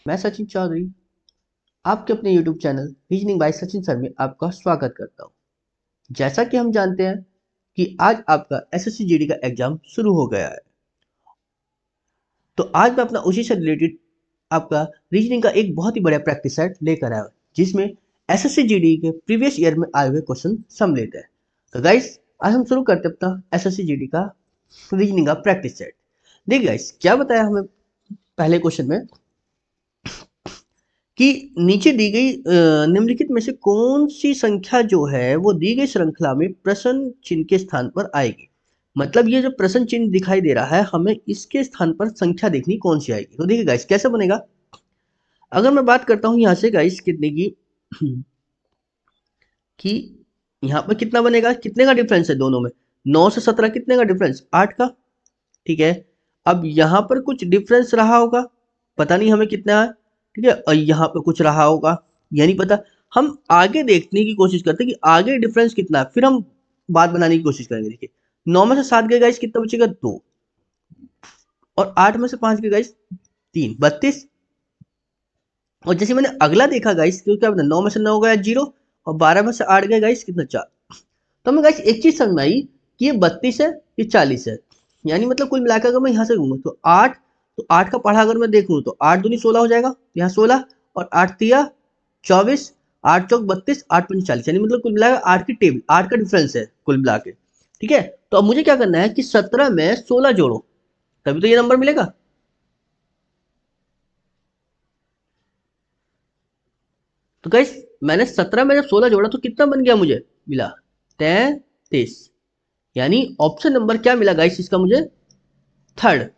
मैं सचिन चौधरी आपके अपने YouTube channel reasoning bye Sachin sir में आपका स्वागत करता हूं। जैसा कि हम जानते हैं कि आज आपका एसएससी जीडी का एग्जाम शुरू हो गया है, तो आज मैं अपना उसी से रिलेटेड आपका रीजनिंग का एक बहुत ही बड़ा प्रैक्टिस सेट लेकर आया हूं, जिसमें एसएससी जीडी के प्रीवियस ईयर में आए हुए क्वेश्चन सम्मिलित है। तो गाइस, आज हम शुरू करते हैं अपना एसएससी जीडी का रीजनिंग का प्रैक्टिस सेट। देखिए गाइस, क्या बताया हमें पहले क्वेश्चन में कि नीचे दी गई निम्नलिखित में से कौन सी संख्या जो है वो दी गई श्रृंखला में प्रश्न चिन्ह के स्थान पर आएगी। मतलब ये जो प्रश्न चिन्ह दिखाई दे रहा है, हमें इसके स्थान पर संख्या देखनी कौन सी आएगी। तो देखिए गाइस, कैसे बनेगा। अगर मैं बात करता हूं यहां से गाइस कितने की कि यहाँ पर कितना बनेगा, कितने का डिफरेंस है दोनों में। 9 से 17 कितने का डिफरेंस, 8 का। ठीक है, अब यहाँ पर कुछ डिफरेंस रहा होगा, पता नहीं हमें कितना है। ठीक है, और यहाँ पे कुछ रहा होगा, यह नहीं पता। हम आगे देखने की कोशिश करते हैं कि आगे डिफरेंस कितना है, फिर हम बात बनाने की कोशिश करेंगे। देखिए 9 में से 7 गए गाइस, कितना बचेगा 2, और 8 में से 5 गए गाइस 3, 32। और जैसे मैंने अगला देखा गाइस, क्यों क्या बता, 9 में से 9 गया 0, और 12 में से 8 गए गाइस कितना 4। तो हमें गाइस एक चीज समझ में आई कि ये 32 है, ये 40 है। यानी मतलब कुल मिलाकर अगर मैं यहाँ से घूमू तो 8, तो 8 का पढ़ा अगर मैं देखूँ तो 8 दूनी 16 हो जाएगा, यहाँ 16 और 8 तिया 24, 8 चौक 32, 8 पंच 40। यानी मतलब कुल मिलाकर 8 की टेबल, 8 का डिफरेंस है कुल मिला के। ठीक है, तो अब मुझे क्या करना है कि 17 में 16 जोड़ो, तभी तो ये नंबर मिलेगा। तो गाइस, मैंने 17 में जब 16 जोड़ा तो कितना बन गया, मुझे मिला 33। यानी ऑप्शन नंबर क्या मिला गाइस इसका मुझे, थर्ड।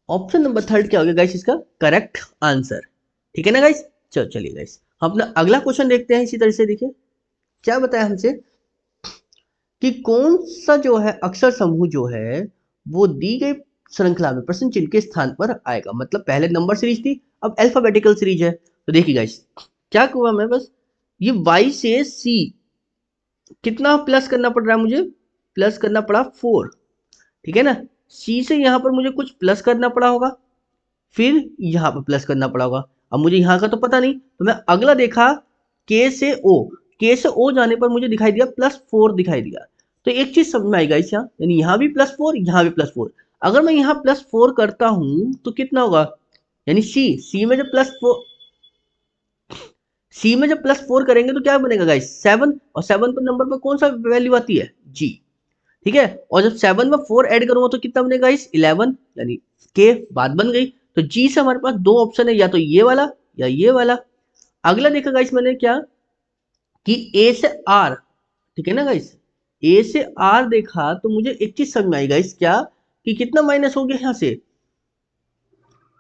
ऑप्शन नंबर थर्ड क्या हो गया गाइस इसका करेक्ट आंसर। ठीक है ना गाइस। चलो चलिए गाइस, हम अपना अगला क्वेश्चन देखते हैं। इसी तरह से देखिए क्या बताया हमसे कि कौन सा जो है अक्षर समूह जो है वो दी गई श्रृंखला में प्रश्न चिन्ह के स्थान पर आएगा। मतलब पहले नंबर सीरीज थी, अब अल्फाबेटिकल सीरीज है। तो देखिए गाइस क्या हुआ, मैं बस ये वाई से सी कितना प्लस करना पड़ रहा है मुझे, प्लस करना पड़ा 4। ठीक है ना, सी से यहाँ पर मुझे कुछ प्लस करना पड़ा होगा, फिर यहाँ पर प्लस करना पड़ा होगा। अब मुझे यहाँ का तो पता नहीं, तो मैं अगला देखा के से ओ, के से ओ जाने पर मुझे दिखाई दिया +4 दिखाई दिया। तो एक चीज समझ में आएगा इस यहाँ, यानी यहाँ भी +4, यहाँ भी +4। अगर मैं यहाँ +4 करता हूं तो कितना होगा, यानी सी में जब +4, सी में जब +4 करेंगे तो क्या बनेगा गाइस 7, और 7 पर नंबर पर कौन सा वैल्यू आती है, जी। ठीक है, और जब 7 में 4 ऐड करूंगा तो कितना बनेगा इस 11, यानी के बात बन गई। तो जी से हमारे पास दो ऑप्शन है, या तो ये वाला या ये वाला। अगला देखा गाइस मैंने क्या कि ए से आर, ठीक है ना गाइस, ए से आर देखा तो मुझे एक चीज समझ में आई गाइस, क्या कि कितना माइनस हो गया यहाँ से।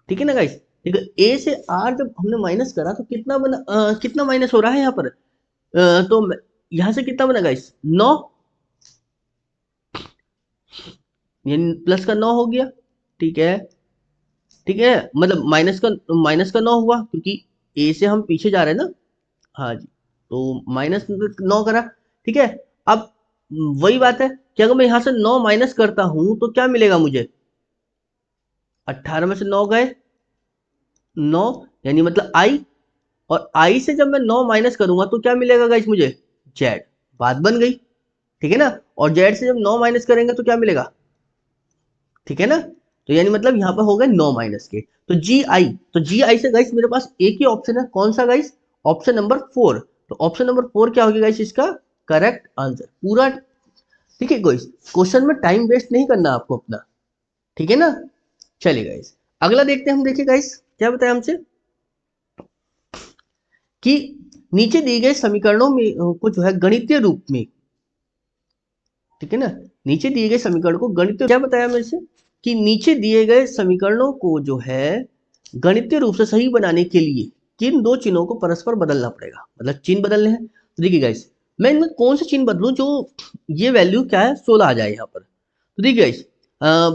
ठीक है ना गाइस, ठीक है, ए से आर जब हमने माइनस करा तो कितना बना, कितना माइनस हो रहा है यहाँ पर, तो यहाँ से कितना बना गाइस 9, यानी प्लस का 9 हो गया। ठीक है, ठीक है, मतलब माइनस का 9 हुआ, क्योंकि ए से हम पीछे जा रहे हैं ना। हाँ जी, तो -9 करा। ठीक है, अब वही बात है कि अगर मैं यहां से 9 माइनस करता हूं तो क्या मिलेगा मुझे, 18 में से 9 गए 9, यानी मतलब आई, और आई से जब मैं 9 माइनस करूंगा तो क्या मिलेगा गाइस मुझे, जेड। बात बन गई। ठीक है ना, और जेड से जब 9 माइनस करेंगे तो क्या मिलेगा, ठीक है ना। तो यानी मतलब यहाँ पर हो गए 9 माइनस के, तो जी आई, तो जी आई से गाइस मेरे पास एक ही ऑप्शन है, कौन सा गाइस, ऑप्शन नंबर 4। तो ऑप्शन नंबर 4 क्या होगा गाइस इसका करेक्ट आंसर पूरा। ठीक है गाइस, क्वेश्चन में टाइम वेस्ट नहीं करना आपको अपना। ठीक है ना, चलिए गाइस अगला देखते हैं हम। देखिए गाइस क्या बताया हमसे कि नीचे दिए गए समीकरणों में को जो है गणितीय रूप में, ठीक है ना, नीचे दिए गए समीकरण को गणितीय, क्या बताया मेरे से कि नीचे दिए गए समीकरणों को जो है गणितीय रूप से सही बनाने के लिए किन दो चिन्हों को परस्पर बदलना पड़ेगा। मतलब चिन्ह बदलने हैं। तो देखिए गाइस, मैं इनमें कौन से चिन्ह बदलूं जो ये वैल्यू क्या है 16 आ जाए यहाँ पर। तो देखिए गाइस,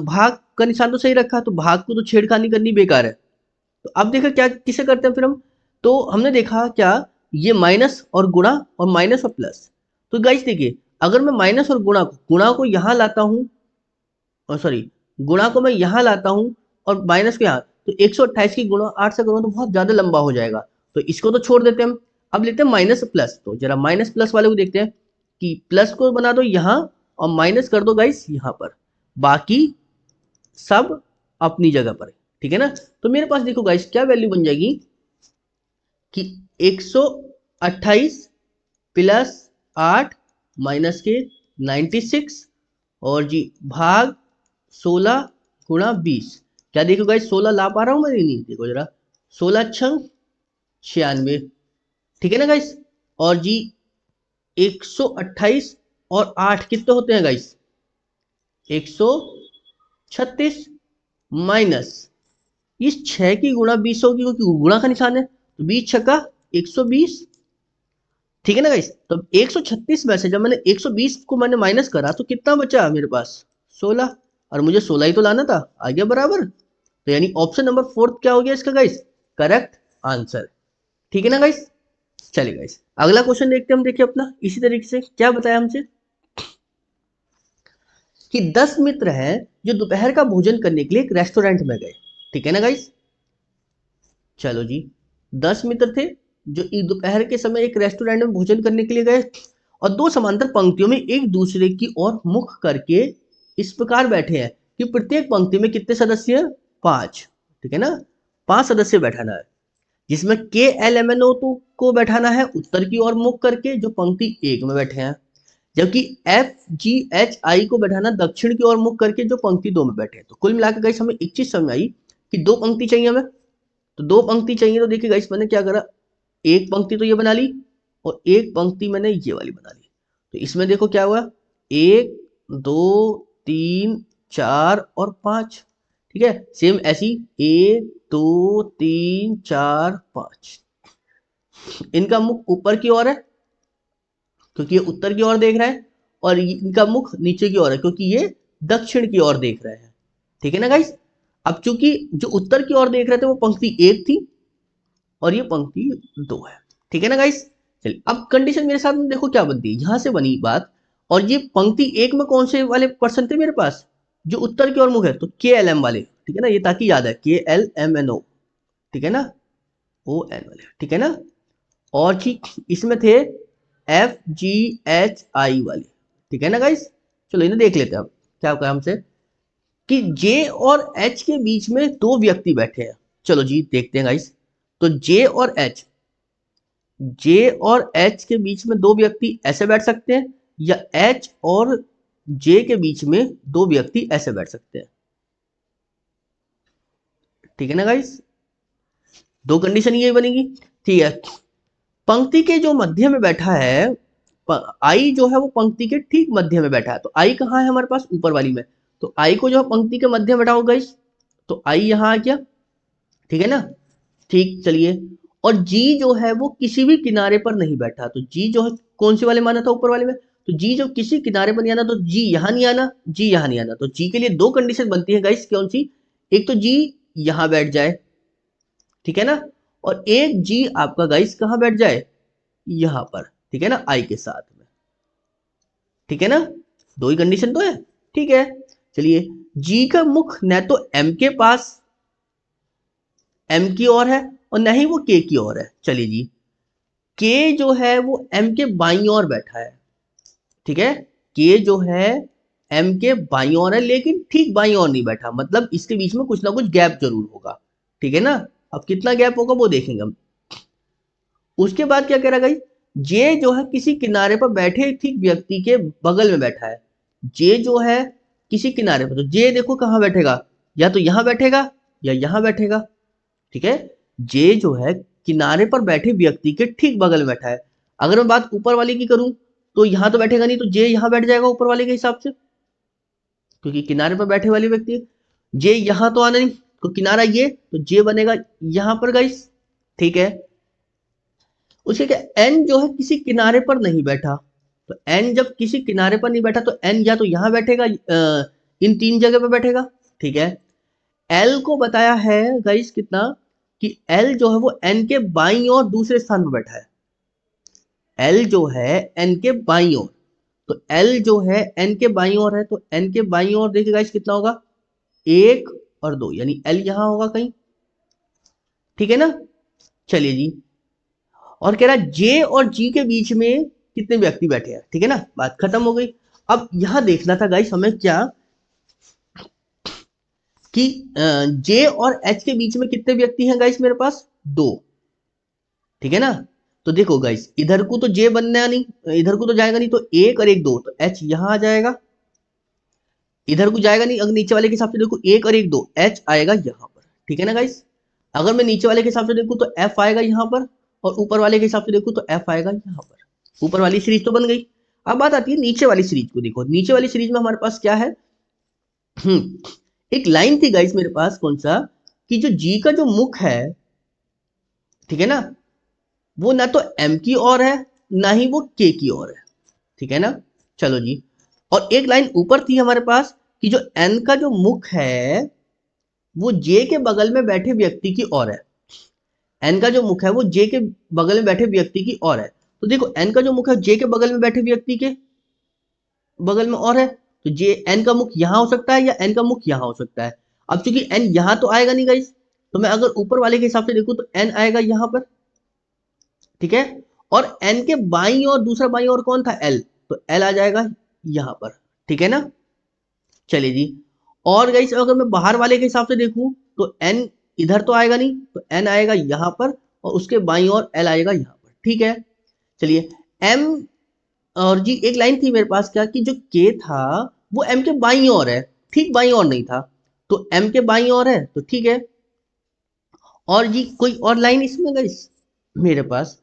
भाग का निशान तो सही रखा, तो भाग को तो छेड़खानी करनी बेकार है। तो अब देखा क्या किसे करते हैं फिर हम, तो हमने देखा क्या, ये माइनस और गुणा और माइनस और प्लस। तो गाइस देखिए, अगर मैं माइनस और गुणा को यहाँ लाता हूं और सॉरी गुणा को मैं यहाँ लाता हूँ और माइनस को यहाँ, तो 128 की गुणा 8 से करूँ तो बहुत ज्यादा लंबा हो जाएगा, तो इसको तो छोड़ देते हैं हम। अब लेते हैं माइनस प्लस, तो जरा माइनस प्लस वाले को देखते हैं कि प्लस को बना दो यहाँ और माइनस कर दो गाइस यहाँ पर, बाकी सब अपनी जगह पर है, ठीक है ना। तो मेरे पास देखो गाइस क्या वैल्यू बन जाएगी कि 128 प्लस 8 माइनस के 96 और जी भाग 16 गुणा 20। क्या देखो गाइस 16 ला पा रहा हूं मैं? नहीं देखो जरा, 16 छंग 96, ठीक है ना गाइस। और जी 128 और 8 कितने होते हैं गाइस? 136 माइनस इस 6 की गुणा 20 होगी क्योंकि गुणा का निशान है, तो 20 छक्का 120, ठीक है ना गाइस। तो 136 में से जब मैंने 120 को मैंने माइनस करा तो कितना बचा मेरे पास? 16, और मुझे 16 ही तो लाना था, आ गया बराबर। तो यानी ऑप्शन नंबर 4 क्या हो गया इसका गाइस? करेक्ट आंसर, ठीक है ना गाइस। चलिए गाइस अगला क्वेश्चन देखते हैं हम, देखिए अपना इसी तरीके से क्या बताया हमसे कि 10 मित्र हैं जो दोपहर का भोजन करने के लिए एक रेस्टोरेंट में गए, ठीक है ना गाइस। चलो जी 10 मित्र थे जो दोपहर के समय एक रेस्टोरेंट में भोजन करने के लिए गए और दो समांतर पंक्तियों में एक दूसरे की ओर मुख करके इस प्रकार बैठे हैं कि प्रत्येक पंक्ति में कितने सदस्य हैं? 5, ठीक है ना। 5 सदस्य बैठाना है, जिसमें के एल एम एन ओ को बैठाना है उत्तर की ओर मुख करके जो पंक्ति 1 में बैठे हैं, जबकि एफ जी एच आई को बैठाना दक्षिण की ओर मुख करके जो पंक्ति 2 में बैठे हैं। तो कुल मिलाकर गाइस हमें एक चीज समझ आई कि 2 पंक्ति चाहिए हमें, तो 2 पंक्ति चाहिए। तो देखिए गाइस मैंने क्या करा, एक पंक्ति तो ये बना ली और एक पंक्ति मैंने ये वाली बना ली। तो इसमें देखो क्या हुआ, 1 2 3 4 और 5, ठीक है। सेम ऐसी 1 2 3 4 5, इनका मुख ऊपर की ओर है क्योंकि ये उत्तर की ओर देख रहा है, और इनका मुख नीचे की ओर है क्योंकि ये दक्षिण की ओर देख रहे हैं, ठीक है ना गाइस। अब चूंकि जो उत्तर की ओर देख रहे थे वो पंक्ति 1 थी और ये पंक्ति 2 है, ठीक है ना गाइस। चलिए अब कंडीशन मेरे साथ में देखो क्या बनती है, यहां से बनी बात। और ये पंक्ति 1 में कौन से वाले पर्सन थे मेरे पास? जो उत्तर की ओर मुख है, तो के एल एम वाले, ठीक है ना, ये ताकि याद है के एल एम एन ओ, ठीक है ना, ओ एन वाले, ठीक है ना। और ठीक इसमें थे एफ जी एच आई वाले, ठीक है ना गाइस। चलो इन्हें देख लेते हैं अब क्या कहा हमसे कि जे और एच के बीच में 2 व्यक्ति बैठे हैं। चलो जी देखते हैं गाइस, तो जे और एच के बीच में 2 व्यक्ति ऐसे बैठ सकते हैं या एच और जे के बीच में 2 व्यक्ति ऐसे बैठ सकते हैं, ठीक है ना गाइस। 2 कंडीशन ये बनेगी, ठीक है। पंक्ति के जो मध्य में बैठा है, आई जो है वो पंक्ति के ठीक मध्य में बैठा है, तो आई कहाँ है हमारे पास? ऊपर वाली में। तो आई को जो पंक्ति के मध्य में बैठा होगा गाइस, तो आई यहाँ आ गया, ठीक है ना। ठीक चलिए, और जी जो है वो किसी भी किनारे पर नहीं बैठा, तो जी जो है कौन से वाले माना था? ऊपर वाले में। तो जी जो किसी किनारे पर नहीं आना, तो जी यहाँ नहीं आना, जी यहाँ नहीं आना। तो जी के लिए 2 कंडीशन बनती है गाइस, कौन सी? एक तो जी यहाँ बैठ जाए, ठीक है ना, और एक जी आपका गाइस कहाँ बैठ जाए? यहाँ पर, ठीक है ना, आई के साथ में, ठीक है ना। 2 ही कंडीशन तो है, ठीक है। चलिए जी का मुख न तो एम के पास एम की ओर है और न ही वो के की ओर है। चलिए जी के जो है वो एम के बाईं ओर बैठा है, ठीक है। के जो है एम के बाईं ओर है लेकिन ठीक बाईं ओर नहीं बैठा, मतलब इसके बीच में कुछ ना कुछ गैप जरूर होगा, ठीक है ना। अब कितना गैप होगा वो देखेंगे हम। उसके बाद क्या कह रहा है, जे जो है किसी किनारे पर बैठे ठीक व्यक्ति के बगल में बैठा है। जे जो है किसी किनारे पर, तो जे देखो कहाँ बैठेगा, या तो यहां बैठेगा या यहां बैठेगा, ठीक है। जे जो है किनारे पर बैठे व्यक्ति के ठीक बगल में बैठा है। अगर मैं बात ऊपर वाले की करूं तो यहां तो बैठेगा नहीं, तो जे यहां बैठ जाएगा ऊपर वाले के हिसाब से क्योंकि किनारे पर बैठे वाले व्यक्ति। जे यहां तो आना नहीं, तो किनारा ये, तो जे बनेगा यहां पर गाइस, ठीक है। उसके क्या, एन जो है किसी किनारे पर नहीं बैठा, तो एन जब किसी किनारे पर नहीं बैठा तो एन या तो यहां बैठेगा, इन 3 जगह पे बैठेगा, ठीक है। एल को बताया है गाइस कितना कि एल जो है वो एन के बाईं ओर दूसरे स्थान पर बैठा है। एल जो है एन के बाईं ओर, तो एल जो है एन के बाईं ओर है, तो एन के बाईं ओर देखिए गाइस कितना होगा, 1 और 2, यानी एल यहां होगा कहीं, ठीक है ना। चलिए जी, और कह रहा है जे और जी के बीच में कितने व्यक्ति बैठे हैं, ठीक है ना, बात खत्म हो गई। अब यहां देखना था गाइस हमें क्या, कि जे और एच के बीच में कितने व्यक्ति हैं गाइस, मेरे पास 2, ठीक है ना। तो देखो गाइस इधर को तो जे बनना नहीं, इधर को तो जाएगा नहीं, तो 1 और 1 2, तो एच यहां आ जाएगा, इधर को जाएगा नहीं, अगर नीचे वाले के हिसाब से देखो 1 और 1 2, एच आएगा यहां पर, ठीक है ना गाइस। अगर मैं नीचे वाले के हिसाब से देखूं तो एफ आएगा यहां पर, और ऊपर वाले के हिसाब से देखूं तो एफ आएगा यहां पर। ऊपर वाली सीरीज तो बन गई। अब बात आती है नीचे वाली सीरीज को, देखो नीचे वाली सीरीज में हमारे पास क्या है, एक लाइन थी गाइस मेरे पास, कौन सा, कि जो जी का जो मुख है, ठीक है ना, वो ना तो एम की ओर है, ना ही वो के की ओर है, ठीक है ना। चलो जी, और एक लाइन ऊपर थी हमारे पास कि जो एन का जो मुख है वो जे के बगल में बैठे व्यक्ति की ओर है, एन का जो मुख है वो जे के बगल में बैठे व्यक्ति की ओर है। तो देखो एन का जो मुख है जे के बगल में बैठे व्यक्ति के बगल में और है, तो जे एन का मुख यहां हो सकता है या एन का मुख यहां हो सकता है। अब चूंकि एन यहां तो आएगा नहीं गाइस, तो मैं अगर ऊपर वाले के हिसाब से देखूं तो एन आएगा यहां पर, ठीक है। और एन के बाईं और दूसरा बाईं और कौन था, एल, तो एल आ जाएगा यहां पर, ठीक है ना। चलिए जी, और गाइस अगर मैं बाहर वाले के हिसाब से देखूं तो एन इधर तो आएगा नहीं, तो एन आएगा यहां पर, और उसके बाईं ओर एल आएगा यहां पर, ठीक है। चलिए, एम और जी एक लाइन थी मेरे पास क्या, कि जो के था वो एम के बाईं ओर है, ठीक बाईं ओर नहीं था, तो एम के बाईं ओर है, तो ठीक है। और जी कोई और लाइन इसमें गाइस मेरे पास,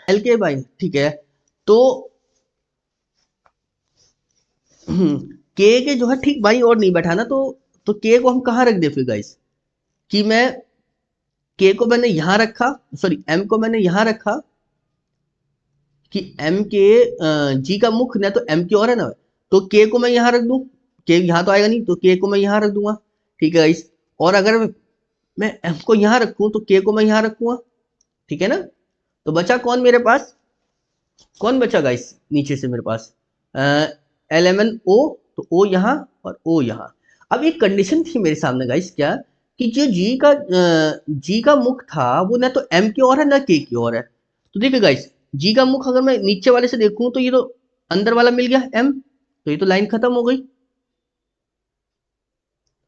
एल के बाईं, ठीक है। तो के जो है ठीक बाईं ओर नहीं बैठा ना, तो के को हम कहाँ रख दे फिर गाइस, कि मैं के को मैंने यहां रखा, सॉरी एम को मैंने यहां रखा, कि एम के जी का मुख ना तो एम की ओर है ना, तो के को मैं यहां रख दूं, के यहां तो आएगा नहीं, तो के को मैं यहां रख दूंगा, ठीक है गाइस। और अगर मैं एम को यहां रखूं तो के को मैं यहां रखूंगा, ठीक है ना। तो बचा कौन मेरे पास, कौन बचा गाइस नीचे से मेरे पास, एल एम एन ओ, तो ओ यहाँ और ओ यहाँ। अब एक कंडीशन थी मेरे सामने गाइस क्या, कि जो जी का मुख था वो ना तो एम की ओर है ना के की ओर है। तो देखिए गाइस, जी का मुख अगर मैं नीचे वाले से देखूं तो ये तो अंदर वाला मिल गया एम, तो ये तो लाइन खत्म हो गई,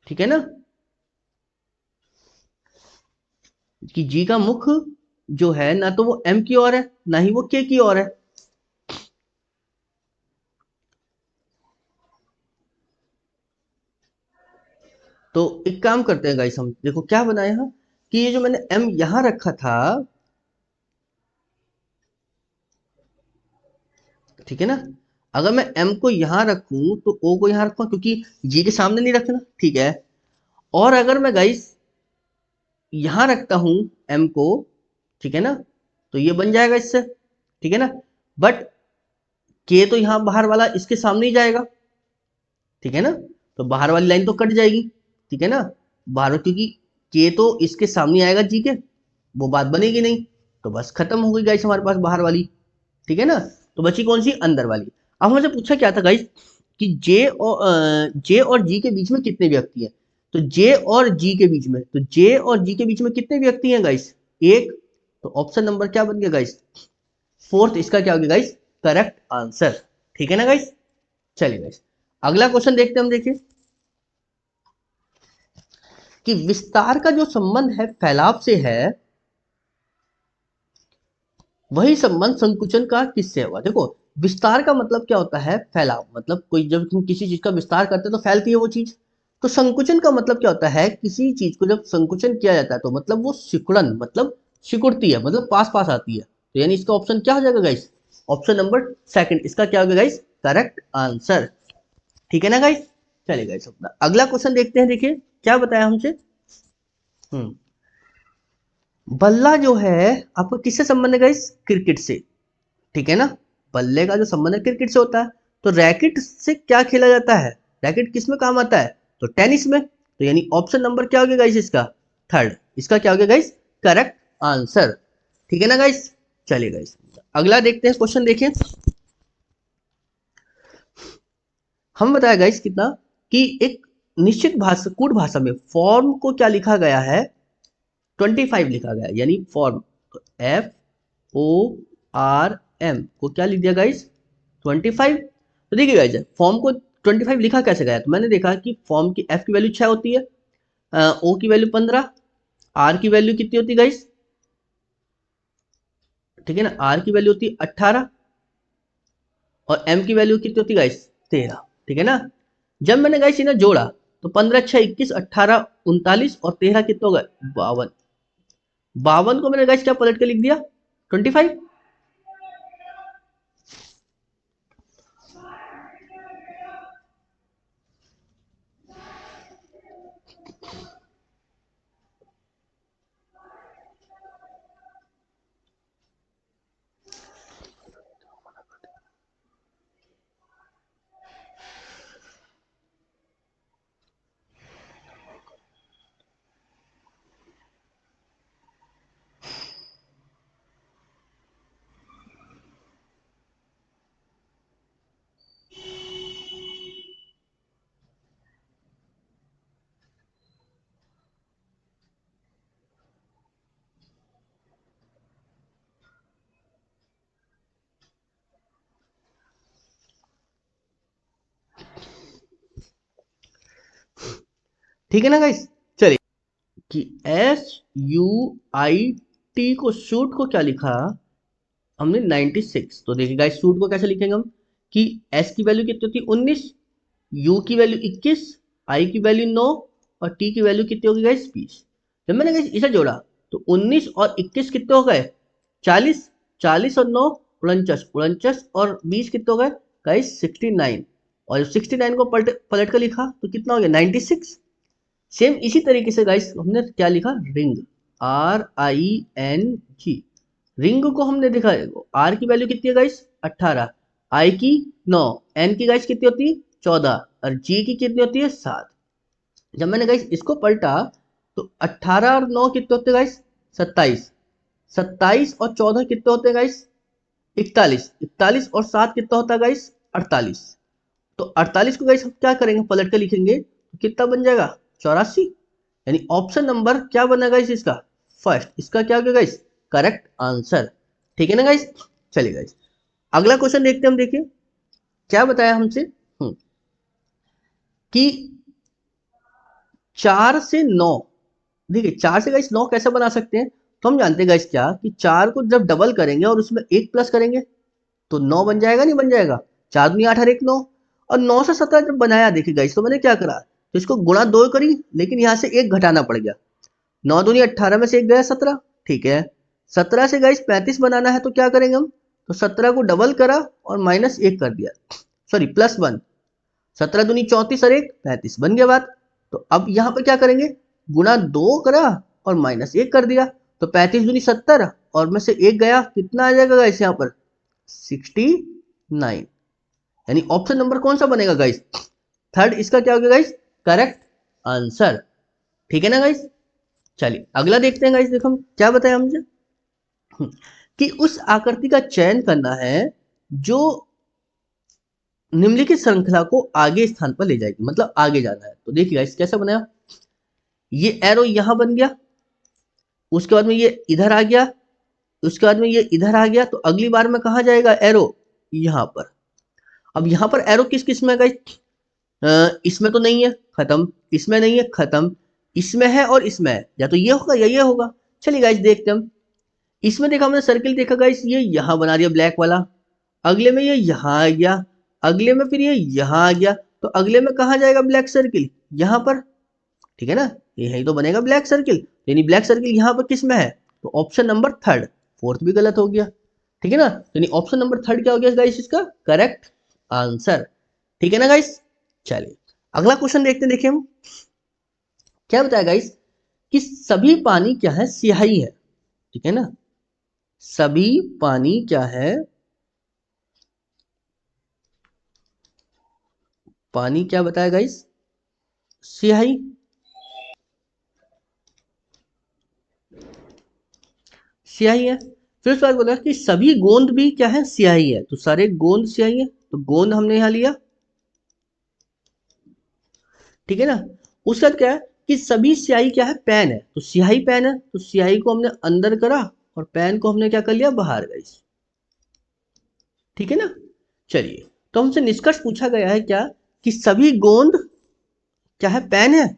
ठीक है ना, कि जी का मुख जो है ना तो वो एम की ओर है ना ही वो के की ओर है। तो एक काम करते हैं गाइस, हम देखो क्या बनाए हैं, कि ये जो मैंने एम यहां रखा था, ठीक है ना, अगर मैं एम को यहां रखूं तो ओ को यहां रखूं, क्योंकि जी के सामने नहीं रखना, ठीक है। और अगर मैं गाइस यहां रखता हूं एम को, ठीक है ना, तो ये बन जाएगा इससे, ठीक है ना। बट के तो यहां बाहर वाला इसके सामने ही जाएगा, ठीक है ना, तो बाहर वाली लाइन तो कट जाएगी, ठीक है ना, बाहर, क्योंकि के तो इसके सामने आएगा जी के, वो बात बनेगी नहीं, तो बस खत्म हो गई गाइस हमारे पास बाहर वाली, ठीक है ना। तो बची कौन सी, अंदर वाली। अब हमसे पूछा क्या था गाइस, कि जे और जी के बीच में कितने व्यक्ति हैं, तो जे और जी के बीच में, तो जे और जी के बीच में कितने व्यक्ति हैं गाइस, एक, तो ऑप्शन नंबर क्या बन गया गाइस, फोर्थ, इसका क्या हो गया गाइस, करेक्ट आंसर, ठीक है ना गाइस। चलिए गाइस, अगला क्वेश्चन देखते हैं हम, देखिए कि विस्तार का जो संबंध है फैलाव से है, वही संबंध संकुचन का किससे हुआ। देखो विस्तार का मतलब क्या होता है, फैलाव, मतलब कोई जब तुम किसी चीज का विस्तार करते हो तो फैलती है वो चीज। तो संकुचन का मतलब क्या होता है, किसी चीज को जब संकुचन किया जाता है तो मतलब वो सिकुड़न, मतलब सिकुड़ती है, मतलब पास पास आती है। तो यानी इसका ऑप्शन क्या हो जाएगा गाइस, ऑप्शन नंबर सेकंड, इसका क्या होगा गाइस, करेक्ट आंसर, ठीक है ना गाइस। चलिए गाइस अपना अगला क्वेश्चन देखते हैं, देखिए क्या बताया हमसे। हम्म बल्ला जो है आपको किससे संबंध है गाइस, क्रिकेट से, ठीक है ना। बल्ले का जो संबंध है क्रिकेट से होता है, तो रैकेट से क्या खेला जाता है, रैकेट किस में काम आता है, तो टेनिस में। तो यानी ऑप्शन नंबर क्या हो गया गाइस, इसका थर्ड, इसका क्या हो गया गाइस, करेक्ट आंसर, ठीक है ना गाइस। चलिए गाइस अगला देखते हैं क्वेश्चन। देखिए हम बताया गाइस कितना कि एक निश्चित भाषा कूट भाषा में फॉर्म को क्या लिखा गया है 25 लिखा गया है, यानी फॉर्म FORM को क्या लिख दिया गाइस 25। तो देखिए गाइस फॉर्म को 25 लिखा कैसे गया, तो मैंने देखा कि फॉर्म की F की वैल्यू 6 होती है, O की वैल्यू 15, R की वैल्यू कितनी होती है गाइस, ठीक है ना, R की वैल्यू होती है 18 और M की वैल्यू कितनी होती है गाइस 13, ठीक है ना। जब मैंने गाइस इन्हें जोड़ा तो 15 6 21 18 39 और 13 कितना होगा 52। 52 को मैंने गाइस क्या पलट के लिख दिया 25। ठीक है ना गाइस। चलिए कि SUIT को सूट को क्या लिखा हमने 96। तो देखिए गाइस सूट को कैसे लिखेंगे हम कि S की वैल्यू कितनी होती है 19, U की वैल्यू 21, I की वैल्यू 9 और T की वैल्यू कितनी होगी गाइस 20। जब मैंने गाइस इसे जोड़ा तो 19 और 21 कितने हो गए 40, 40 और 9 49, 49 और 20 कितने हो गए गाइस 69, और 69 को पलट पलट कर लिखा तो कितना हो गया 96। सेम इसी तरीके से गाइस हमने क्या लिखा रिंग RING, रिंग को हमने देखा आर की वैल्यू कितनी है गाइस 18, आई की 9, एन की गाइस कितनी होती है 14 और जी की कितनी होती है 7। जब मैंने गाइस इसको पलटा तो 18 और 9 कितने होते हैं गाइस 27, 27 और 14 कितने होते हैं गाइस 41, 41 और 7 कितना होता है गाइस 48। तो 48 को गाइस हम क्या करेंगे पलट कर लिखेंगे तो कितना बन जाएगा 84, यानी ऑप्शन नंबर क्या बना गाइस इसका फर्स्ट, इसका क्या होगा गाइस करेक्ट आंसर। ठीक है ना गाइस। चलिए गाइस अगला क्वेश्चन देखते हैं हम। देखिए क्या बताया हमसे कि 4 से 9, देखिए 4 से गाइस 9 कैसे बना सकते हैं, तो हम जानते हैं गाइस क्या कि 4 को जब डबल करेंगे और उसमें 1 प्लस करेंगे तो 9 बन जाएगा नहीं बन जाएगा, 4 दूनी 8 और 1 9। और 9 से 17 जब बनाया देखिए गाइस तो मैंने क्या करा तो इसको गुणा 2 करी लेकिन यहाँ से 1 घटाना पड़ गया, 9 दूनी 18 में से 1 गया 17, ठीक है। 17 से गाइस 35 बनाना है तो क्या करेंगे हम, तो 17 को डबल करा और माइनस 1 कर दिया, सॉरी +1, 17 दूनी 34 और 1 35 बन गया बात। तो अब यहाँ पर क्या करेंगे गुणा 2 करा और माइनस 1 कर दिया, तो 35 दूनी 70 और में से 1 गया कितना आ जाएगा गाइस यहाँ पर 69, यानी ऑप्शन नंबर कौन सा बनेगा गाइस थर्ड, इसका क्या होगा गाइस करेक्ट आंसर। ठीक है ना गाइस। चलिए अगला देखते हैं गाइस, देखो हम क्या बताया हमसे कि उस आकृति का चयन करना है जो निम्नलिखित श्रृंखला को आगे स्थान पर ले जाएगी, मतलब आगे जाना है। तो देखिए गाइस कैसा बनाया, ये एरो यहां बन गया, उसके बाद में ये इधर आ गया, उसके बाद में ये इधर आ गया, तो अगली बार में कहा जाएगा एरो यहां पर। अब यहां पर एरो किस किस में है गाइस, इसमें तो नहीं है खत्म, इसमें नहीं है खत्म, इसमें है और इसमें है, या तो ये होगा या ये होगा। चलिए गाइस देखते हैं हम, इसमें देखा हमने सर्किल देखा गाइस ये यहां बना दिया ब्लैक वाला, अगले में ये यहां आ गया, अगले में फिर ये यहां आ गया, तो अगले में कहा जाएगा ब्लैक सर्किल यहां पर, ठीक है ना, ये यही तो बनेगा ब्लैक सर्किल, यानी ब्लैक सर्किल यहां पर किस में है तो ऑप्शन नंबर थर्ड, फोर्थ भी गलत हो गया, ठीक है ना, यानी ऑप्शन नंबर थर्ड क्या हो गया गाइस इसका करेक्ट आंसर। ठीक है ना गाइस। चलिए अगला क्वेश्चन देखते हैं। देखिए हम क्या बताया गाइस कि सभी पानी क्या है स्याही है, ठीक है ना, सभी पानी क्या है, पानी क्या बताया गाइस स्याही, स्याही है। फिर उसके बाद बोला कि सभी गोंद भी क्या है, स्याही है, तो सारे गोंद स्याही है, तो गोंद हमने यहां लिया, ठीक है ना। उसके बाद क्या है कि सभी स्याही क्या है, पेन है, तो स्याही पेन है, तो स्याही को हमने अंदर करा और पेन को हमने क्या कर लिया, बाहर गाइस, ठीक है ना। चलिए, तो हमसे निष्कर्ष पूछा गया है क्या, कि सभी गोंद क्या है, पेन है,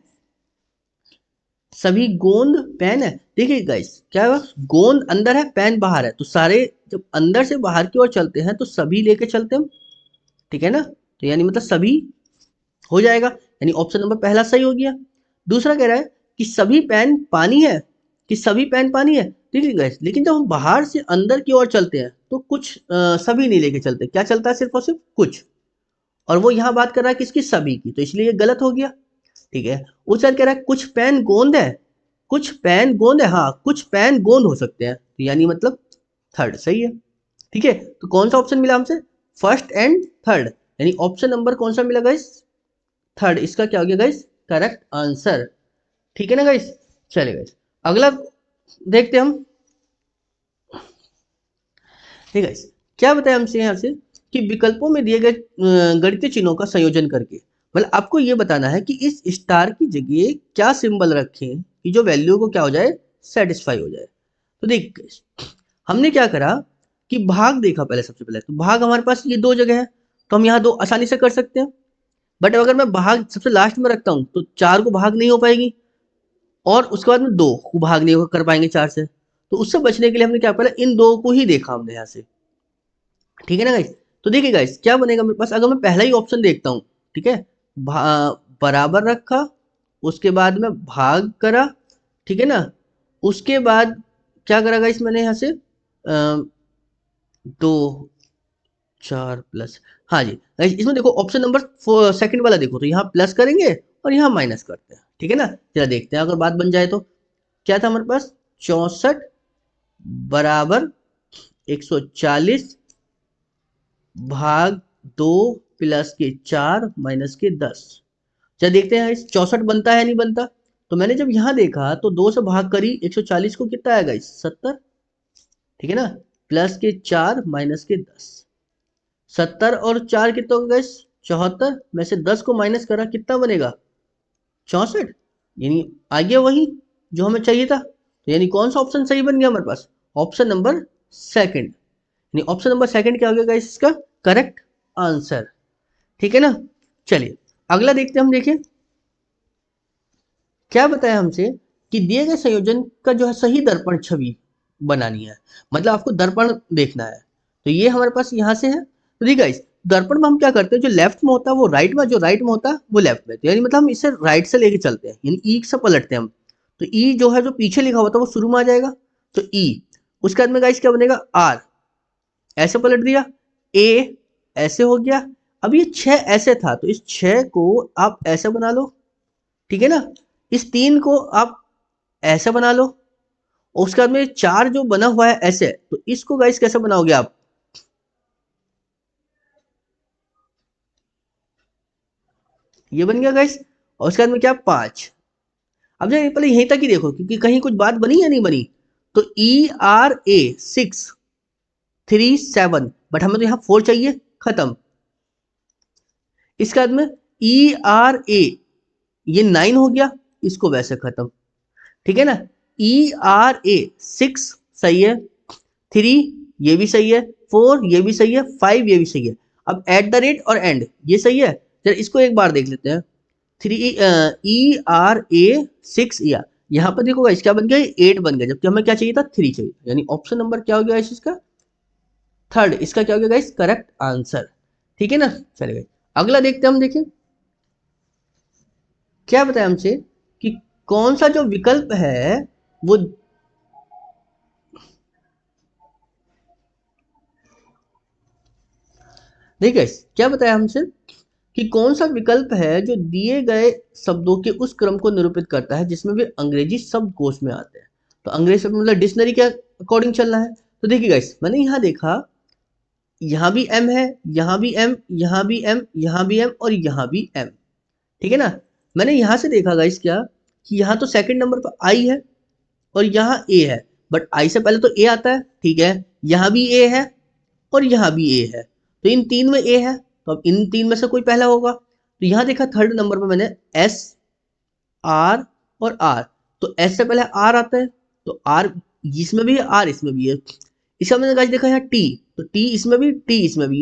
सभी गोंद पेन है। देखिए गाइस क्या है, गोंद अंदर है, पेन बाहर है, तो सारे जब अंदर से बाहर की ओर चलते हैं तो सभी लेके चलते हैं, ठीक है ना। तो यानी मतलब सभी हो जाएगा, यानी ऑप्शन नंबर पहला सही हो गया। दूसरा कह रहा है कि सभी पेन पानी है, कि सभी पेन पानी है, ठीक है गाइस, लेकिन जब हम बाहर से अंदर की ओर चलते हैं तो कुछ सभी नहीं लेके चलते, क्या चलता है, सिर्फ और सिर्फ कुछ, और वो यहाँ बात कर रहा है किसकी, सभी की, तो इसलिए ये गलत हो गया, ठीक है। उसके बाद कह रहा है कुछ पेन गोंद है, कुछ पेन गोंद है, हाँ कुछ पेन गोंद हो सकते हैं, तो यानी मतलब थर्ड सही है, ठीक है। तो कौन सा ऑप्शन मिला हमसे, फर्स्ट एंड थर्ड, यानी ऑप्शन नंबर कौन सा मिला गाइस, थर्ड, इसका क्या हो गया गाइस, करेक्ट आंसर, ठीक है ना गाइस। चलिए गाइस, अगला देखते हैं हम, ठीक है। क्या बताया हमसे यहाँ से कि विकल्पों में दिए गए गणितीय चिन्हों का संयोजन करके, मतलब आपको ये बताना है कि इस स्टार की जगह क्या सिंबल रखें कि जो वैल्यू को क्या हो जाए, सेटिस्फाई हो जाए। तो देख हमने क्या करा कि भाग देखा पहले, सबसे पहले तो भाग हमारे पास ये दो जगह है, तो हम यहाँ दो आसानी से कर सकते हैं, बट अगर मैं भाग सबसे लास्ट में रखता हूँ तो चार को भाग नहीं हो पाएगी, और उसके बाद में दो को भाग नहीं कर पाएंगे चार से, तो उससे बचने के लिए हमने क्या, पहले इन दो को ही देखा हमने यहाँ से, ठीक है ना गाइस। तो देखिए गाइस क्या बनेगा मेरे पास, अगर मैं पहला ही ऑप्शन देखता हूँ, ठीक है, बराबर रखा, उसके बाद में भाग करा, ठीक है ना, उसके बाद क्या करा गाइस मैंने यहाँ से दो चार प्लस, हाँ जी गाइस, इसमें देखो ऑप्शन नंबर सेकंड वाला देखो, तो यहाँ प्लस करेंगे और यहाँ माइनस करते हैं, ठीक है ना। जरा देखते हैं अगर बात बन जाए तो, क्या था हमारे पास 64 बराबर 140 भाग 2 प्लस के 4 माइनस के 10। चल देखते हैं इस 64 बनता है नहीं बनता, तो मैंने जब यहाँ देखा तो 2 से भाग करी, 140 को कितना आएगा इस 70, ठीक है ना, प्लस के 4 माइनस के 10, 70 और 4 कितना होगा गाइस, 74 में से 10 को माइनस करा कितना बनेगा, 64, यानी आ गया वही जो हमें चाहिए था, तो यानी कौन सा ऑप्शन सही बन गया हमारे पास, ऑप्शन नंबर सेकंड, यानी ऑप्शन नंबर सेकंड क्या हो गया गाइस, इसका करेक्ट आंसर, ठीक है ना। चलिए अगला देखते हैं हम, देखिए क्या बताया हमसे कि दिए गए संयोजन का जो है सही दर्पण छवि बनानी है, मतलब आपको दर्पण देखना है, तो ये हमारे पास यहाँ से है, तो देखिए गाइस दर्पण में हम क्या करते हैं, जो लेफ्ट में होता है वो राइट में, जो राइट में होता है वो लेफ्ट में, तो यानी मतलब हम इसे राइट से लेके चलते हैं, यानी ई से पलटते हैं हम, तो ई जो है जो पीछे लिखा होता है वो शुरू में आ जाएगा, तो ई, उसके बाद में गाइस क्या बनेगा, आर, ऐसे पलट दिया, ए ऐसे हो गया, अब ये 6 ऐसे था, तो इस 6 को आप ऐसे बना लो, ठीक है ना, इस 3 को आप ऐसे बना लो, और उसके बाद में 4 जो बना हुआ है ऐसे, तो इसको गाइस कैसे बनाओगे आप, ये बन गया गाइस, और उसके बाद में क्या 5। अब जो पहले यहीं तक ही देखो क्योंकि कहीं कुछ बात बनी या नहीं बनी, तो ई आर ए 6 3 7, बट हमें तो यहाँ 4 चाहिए, खत्म। इसके बाद में ई आर ए, ये 9 हो गया, इसको वैसे खत्म, ठीक है ना। ई आर ए 6 सही है, 3 ये भी सही है, 4 ये भी सही है, 5 ये भी सही है, अब एट द रेट और एंड ये सही है, चल इसको एक बार देख लेते हैं, 3 ई आर ए 6 या यहाँ पर देखो गाइस क्या बन गया, 8 बन गया, जबकि हमें क्या चाहिए था, 3 चाहिए, यानी ऑप्शन नंबर क्या हो गया इसका, थर्ड, इसका क्या हो गया गाइस, करेक्ट आंसर, ठीक है ना। चलिए अगला देखते हैं हम, देखिए क्या बताया हमसे कि कौन सा जो विकल्प है वो, देखिए क्या बताया हमसे कि कौन सा विकल्प है जो दिए गए शब्दों के उस क्रम को निरूपित करता है जिसमें वे अंग्रेजी शब्दकोश में आते हैं, तो अंग्रेजी शब्द मतलब डिक्शनरी के अकॉर्डिंग चलना है, तो देखिए गाइस मैंने यहाँ देखा, यहाँ भी एम है, यहाँ भी एम, यहाँ भी एम, यहाँ भी एम और यहाँ भी एम, ठीक है ना। मैंने यहाँ से देखा गाइस क्या, कि यहाँ तो सेकंड नंबर पर आई है और यहाँ ए है, बट आई से पहले तो ए आता है, ठीक है, यहाँ भी ए है और यहाँ भी ए है, तो इन तीन में ए है, तो अब इन तीन में से कोई पहला होगा। तो यहाँ देखा थर्ड नंबर पे मैंने एस, आर और आर, तो एस से पहले आर आता है, तो आर इसमें भी है, आर इसमें भी है। इसका मैंने गाइस देखा यहाँ टी, तो टी इसमें भी, टी इसमें भी,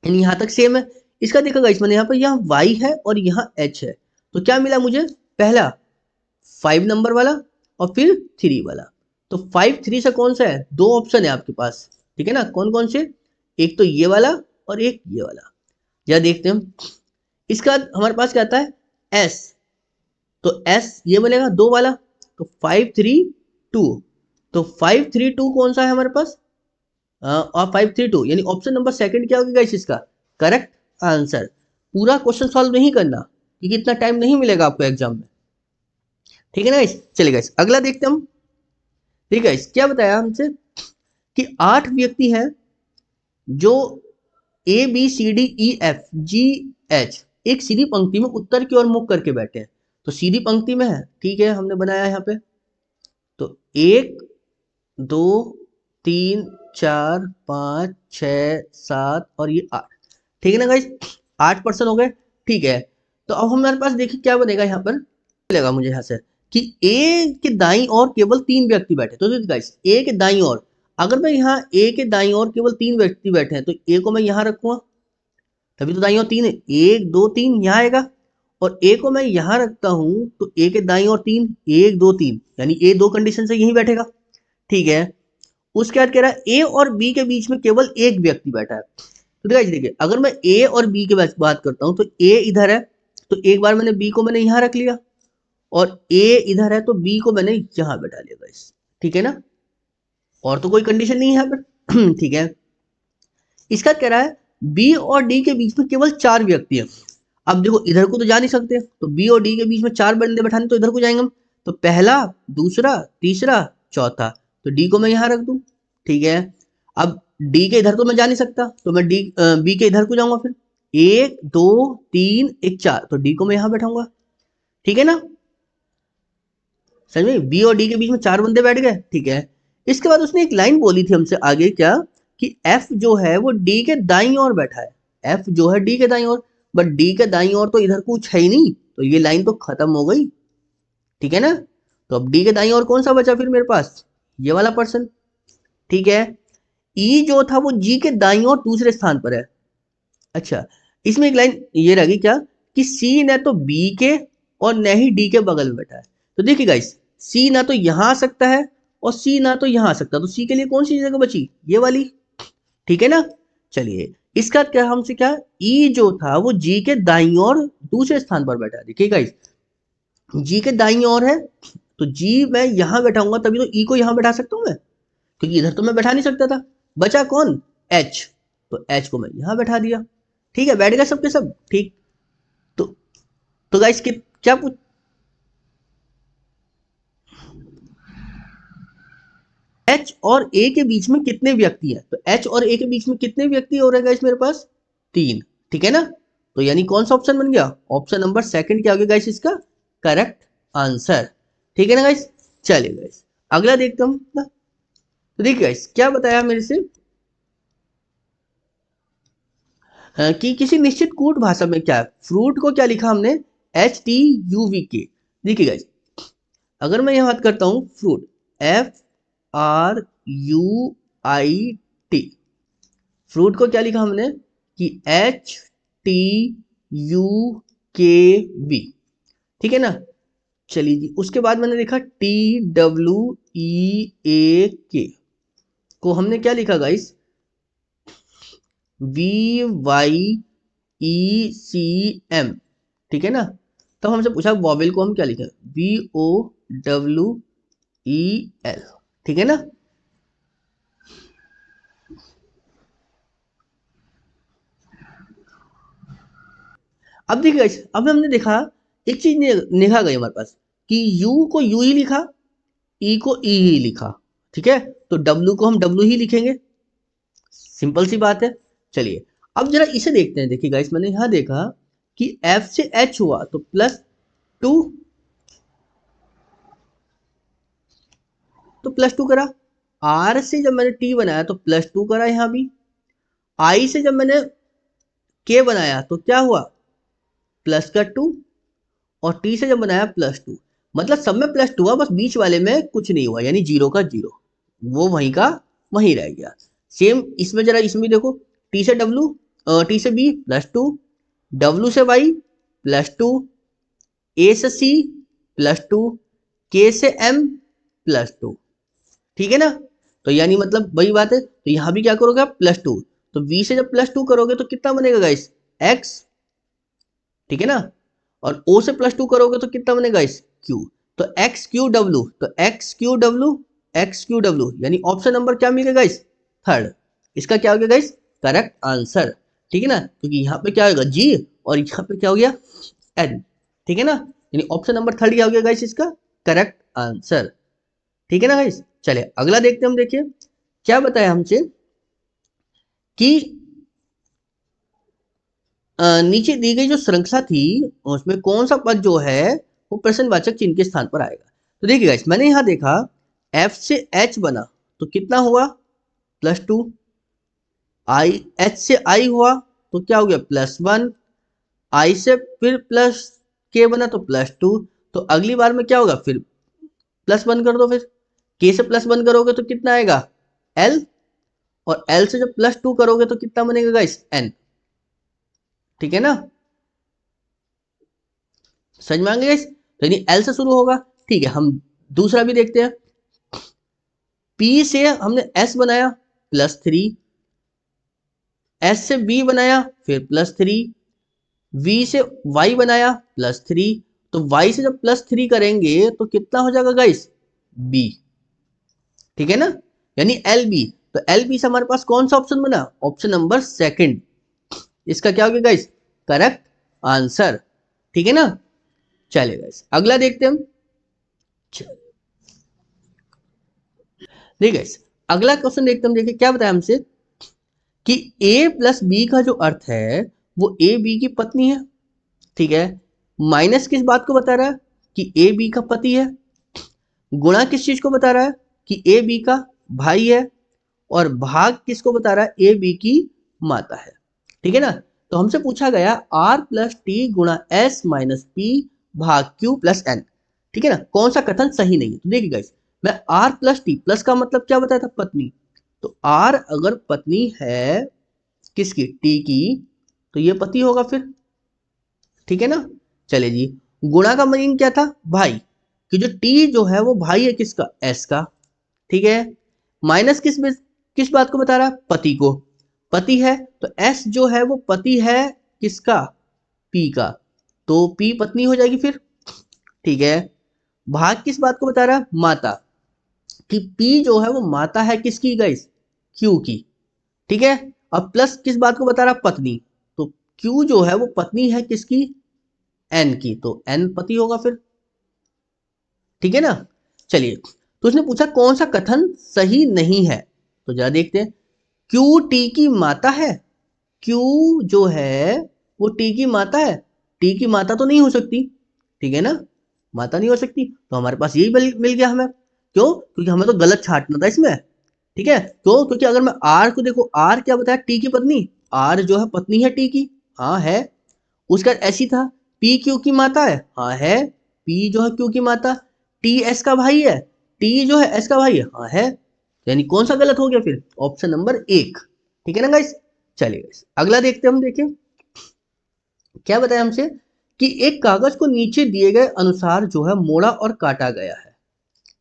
यानी यहाँ तक सेम है। इसका देखा गाइस मैंने यहाँ पर, यहाँ वाई है और यहाँ एच है, तो क्या मिला मुझे, पहला 5 नंबर वाला और फिर 3 वाला। तो 5 3 से कौन सा है, दो ऑप्शन है आपके पास, ठीक है ना, कौन कौन से, एक तो ये वाला और एक ये वाला। या देखते हैं हम, इसका हमारे पास क्या आता है एस, तो एस ये बनेगा 2 वाला, तो 5 3 2, तो 5 3 2 कौन सा है हमारे पास, और 5 3 2, यानी ऑप्शन नंबर सेकंड क्या होगा गाइस इसका करेक्ट आंसर। पूरा क्वेश्चन सॉल्व नहीं करना क्योंकि इतना टाइम नहीं मिलेगा आपको एग्जाम में, ठीक है ना गाइस। चलिए गाइस अगला देखते हैं हम, ठीक है, क्या बताया हमसे कि 8 व्यक्ति हैं जो A B C D E F G H एक सीधी पंक्ति में उत्तर की ओर मुख करके बैठे हैं, तो सीधी पंक्ति में है, ठीक है, हमने बनाया यहाँ पे, तो 1 2 3 4 5 6 7 और ये 8, ठीक है ना गाइस, 8% हो गए, ठीक है। तो अब हमारे पास देखिए क्या बनेगा यहाँ पर, मिलेगा मुझे यहाँ से कि ए के दाईं ओर केवल 3 व्यक्ति बैठे, तो गाइस ए के दाईं ओर, अगर मैं यहाँ ए के दाईं ओर केवल 3 व्यक्ति बैठे हैं तो ए को मैं यहाँ रखूंगा, तभी तो दाईं ओर 3 है, 1 2 3 यहाँ आएगा, और ए को मैं यहाँ रखता हूं तो ए के दाईं ओर 3, 1 2 3, यानी ए 2 कंडीशन से यहीं बैठेगा, ठीक है। उसके बाद कह रहा है ए और बी के बीच में केवल एक व्यक्ति बैठा है, तो देखिए अगर मैं ए और बी के बात करता हूँ तो ए इधर है, तो एक बार मैंने बी को मैंने यहाँ रख लिया, और ए इधर है तो बी को मैंने यहाँ बैठा लिया गाइस, ठीक है ना, और तो कोई कंडीशन नहीं है यहाँ पर ठीक है। इसका कह रहा है बी और डी के बीच में केवल 4 व्यक्ति हैं, अब देखो इधर को तो जा नहीं सकते, तो बी और डी के बीच में 4 बंदे बैठाने, तो इधर को जाएंगे हम, तो पहला दूसरा तीसरा चौथा, तो डी को मैं यहाँ रख दूं, ठीक है। अब डी के इधर तो मैं जा नहीं सकता, तो मैं बी के इधर को जाऊंगा, फिर 1 2 3 1 4, तो डी को मैं यहाँ बैठाऊंगा, ठीक है ना, समझ में, बी और डी के बीच में 4 बंदे बैठ गए, ठीक है। इसके बाद उसने एक लाइन बोली थी हमसे आगे, क्या कि एफ जो है वो डी के दाईं ओर बैठा है, एफ जो है डी के दाईं ओर, बट डी के दाईं ओर तो इधर कुछ है ही नहीं, तो ये लाइन तो खत्म हो गई, ठीक है ना। तो अब डी के दाईं ओर कौन सा बचा फिर मेरे पास, ये वाला पर्सन, ठीक है। ई जो था वो जी के दाईं ओर दूसरे स्थान पर है, अच्छा, इसमें एक लाइन ये रहेगी क्या कि सी न तो बी के और न ही डी के बगल में बैठा है, तो देखिए गाइस सी ना तो यहां आ सकता है और सी ना तो यहां आ सकता है, तो सी के लिए कौन सी जगह बची, ये वाली, ठीक है ना। चलिए इसका क्या हमसे क्या, ई जो था वो जी के दाईं ओर दूसरे स्थान पर बैठा है, देखिए गाइस जी के दाईं ओर है, तो जी मैं यहां बैठाऊंगा तभी तो ई को यहां बैठा सकता हूं मैं, क्योंकि इधर तो मैं बैठा नहीं सकता था, बचा कौन एच, तो एच को मैं यहां बैठा दिया, ठीक है, बैठ गए सबके सब, ठीक। तो गाइस क्या पूछ, एच और ए के बीच में कितने व्यक्ति हैं, तो एच और ए के बीच में कितने व्यक्ति हो रहे हैं गाइस मेरे पास, 3, ठीक है ना। तो यानी कौन सा ऑप्शन बन गया, ऑप्शन नंबर सेकंड क्या हो गया गाइस इसका करेक्ट आंसर, ठीक है ना गाइस। चलिए गाइस अगला देखते हम ना, तो देखिए गाइस क्या बताया मेरे से कि किसी निश्चित कूट भाषा में क्या फ्रूट को क्या लिखा हमने HTUVK, देखिए गाइस अगर मैं यहां बात करता हूं फ्रूट FRUIT, फ्रूट को क्या लिखा हमने कि HTUKV, ठीक है ना। चलिए जी उसके बाद मैंने लिखा TWEAK को हमने क्या लिखा गाइस VYECM, ठीक है ना। तब हमसे पूछा वॉवेल को हम क्या लिखें VOWEL, ठीक है ना। अब देखिए अब हमने देखा एक चीज लिखा गई हमारे पास कि यू को यू ही लिखा, ई को ई ही लिखा, ठीक है, तो डब्ल्यू को हम डब्ल्यू ही लिखेंगे, सिंपल सी बात है। चलिए अब जरा इसे देखते हैं, देखिए गाइस मैंने यहां देखा कि एफ से एच हुआ तो +2, तो +2 करा, R से जब मैंने T बनाया तो +2 करा, यहाँ भी I से जब मैंने K बनाया तो क्या हुआ, +2, और T से जब बनाया +2, मतलब सब में +2 हुआ, बस बीच वाले में कुछ नहीं हुआ, यानी 0 का 0, वो वहीं का वहीं रह गया। सेम इसमें जरा, इसमें भी देखो, T से W, T से B +2, W से Y +2, A से C +2, K से M +2, ठीक है ना। तो यानी मतलब वही बात है, तो यहां भी क्या करोगे आप, +2, तो V से जब +2 करोगे तो कितना बनेगा गाइस, X, ठीक है ना, और O से +2 करोगे तो कितना बनेगा इस Q, तो XQW, तो XQW, XQW, यानी ऑप्शन नंबर क्या मिलेगा गाइस, थर्ड, इसका क्या हो गया गाइस, करेक्ट आंसर, ठीक है ना, क्योंकि यहाँ पे क्या होगा G और यहाँ पे क्या हो गया N, ठीक है ना, यानी ऑप्शन नंबर थर्ड क्या हो गया गाइस इसका करेक्ट आंसर, ठीक है ना गाइस। चलिए अगला देखते हैं हम, देखिए क्या बताया हमसे कि नीचे दी गई जो श्रृंखला थी उसमें कौन सा पद जो है वो प्रश्नवाचक चिन्ह के स्थान पर आएगा। तो देखिए गाइस, मैंने यहां देखा F से H बना तो कितना हुआ, +2, I H से I हुआ तो क्या हो गया, +1, I से फिर प्लस K बना तो +2, तो अगली बार में क्या होगा, फिर +1 कर दो, फिर K से +1 करोगे तो कितना आएगा L, और L से जब +2 करोगे तो कितना बनेगा गाइस N, ठीक है ना, समझ में आ गया गाइस, तो यानी L से शुरू होगा, ठीक है। हम दूसरा भी देखते हैं, P से हमने S बनाया +3, S से B बनाया फिर +3, V से Y बनाया +3, तो Y से जब +3 करेंगे तो कितना हो जाएगा गाइस, B, ठीक है ना, यानी LB, तो LB से हमारे पास कौन सा ऑप्शन बना, ऑप्शन नंबर सेकंड, इसका क्या हो गया गाइस, करेक्ट आंसर, ठीक है ना। चलिए गाइस अगला देखते हैं हम, देखिए गाइस अगला क्वेश्चन देखते हैं, देखिए क्या बताया हमसे कि A प्लस B का जो अर्थ है वो A B की पत्नी है, ठीक है, माइनस किस बात को बता रहा है कि A B का पति है, गुणा किस चीज को बता रहा है कि A B का भाई है, और भाग किसको बता रहा है, A B की माता है, ठीक है ना। तो हमसे पूछा गया R प्लस टी गुणा S माइनस पी भाग Q प्लस N, ठीक है ना, कौन सा कथन सही नहीं है। तो देखिए गाइस, मैं R प्लस टी, प्लस का मतलब क्या बताया था, पत्नी, तो R अगर पत्नी है किसकी, T की, तो ये पति होगा फिर, ठीक है ना। चलिए जी, गुणा का मीनिंग क्या था, भाई, कि जो T जो है वो भाई है किसका, S का, ठीक है। माइनस किस बात को बता रहा है, पति को, पति है तो S जो है वो पति है किसका, P का, तो P पत्नी हो जाएगी फिर, ठीक है। भाग किस बात को बता रहा है, माता, कि P जो है वो माता है किसकी गाइस, Q की, ठीक है। अब प्लस किस बात को बता रहा है, पत्नी, तो Q जो है वो पत्नी है किसकी, N की, तो N पति होगा फिर, ठीक है ना। चलिए, तो उसने पूछा कौन सा कथन सही नहीं है, तो जरा देखते हैं, क्यू टी की माता है, क्यू जो है वो टी की माता है, टी की माता तो नहीं हो सकती, ठीक है ना, माता नहीं हो सकती, तो हमारे पास यही मिल गया हमें, क्यों, क्योंकि हमें तो गलत छांटना था इसमें, ठीक है, क्यों, क्योंकि अगर मैं आर को देखो, आर क्या बताया, टी की पत्नी, आर जो है पत्नी है टी की, हाँ है, उसका ऐसी था, पी क्यू की माता है, हाँ है, पी जो है क्यू की माता, टी एस का भाई है, टी जो है एस का भाई है, हाँ है, यानी कौन सा गलत हो गया फिर, ऑप्शन नंबर 1, ठीक है ना गाइस। चलिए गाइस अगला देखते हैं हम, देखिए क्या बताया हमसे कि एक कागज को नीचे दिए गए अनुसार जो है मोड़ा और काटा गया है,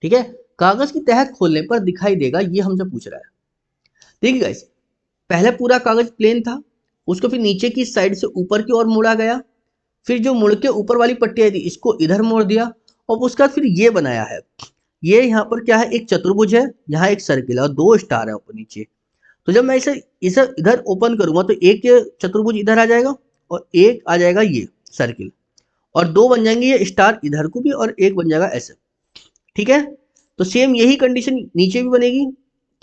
ठीक है, कागज की तह खोलने पर दिखाई देगा, ये हमसे पूछ रहा है। देखिए गाइस, पहले पूरा कागज प्लेन था, उसको फिर नीचे की साइड से ऊपर की ओर मोड़ा गया, फिर जो मुड़ के ऊपर वाली पट्टी आई थी इसको इधर मोड़ दिया, और उसका फिर ये बनाया है, ये यहाँ पर क्या है, एक चतुर्भुज है, यहाँ एक सर्किल है और 2 स्टार है ऊपर नीचे, तो जब मैं इसे इधर ओपन करूंगा तो एक चतुर्भुज इधर आ जाएगा और एक आ जाएगा ये सर्किल, और 2 बन जाएंगे ये स्टार इधर को भी, और एक बन जाएगा ऐसे, ठीक है। तो सेम यही कंडीशन नीचे भी बनेगी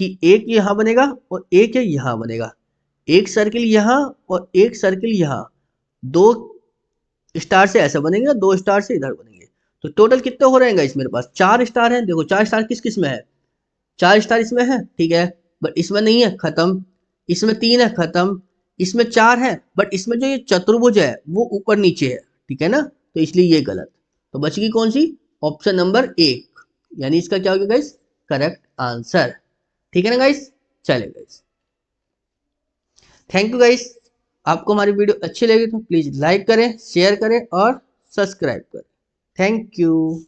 कि एक यहाँ बनेगा और एक यहाँ बनेगा, एक सर्किल यहाँ और एक सर्किल यहाँ, 2 स्टार से ऐसा बनेगा, 2 स्टार से इधर बनेंगे, तो टोटल कितने हो रहे हैं गाइस, मेरे पास 4 स्टार हैं, देखो 4 स्टार किस किस में है, 4 स्टार इसमें है, ठीक है, बट इसमें नहीं है, खत्म। इसमें 3 है, खत्म। इसमें 4 है, बट इसमें जो ये चतुर्भुज है वो ऊपर नीचे है, ठीक है ना, तो इसलिए ये गलत। तो बच गई कौन सी? ऑप्शन नंबर 1, यानी इसका क्या हो गया गाइस? Correct answer. ठीक है ना गाइस? चले गाइस, थैंक यू गाइस। आपको हमारी वीडियो अच्छी लगी तो प्लीज लाइक करें, शेयर करें और सब्सक्राइब करें। Thank you.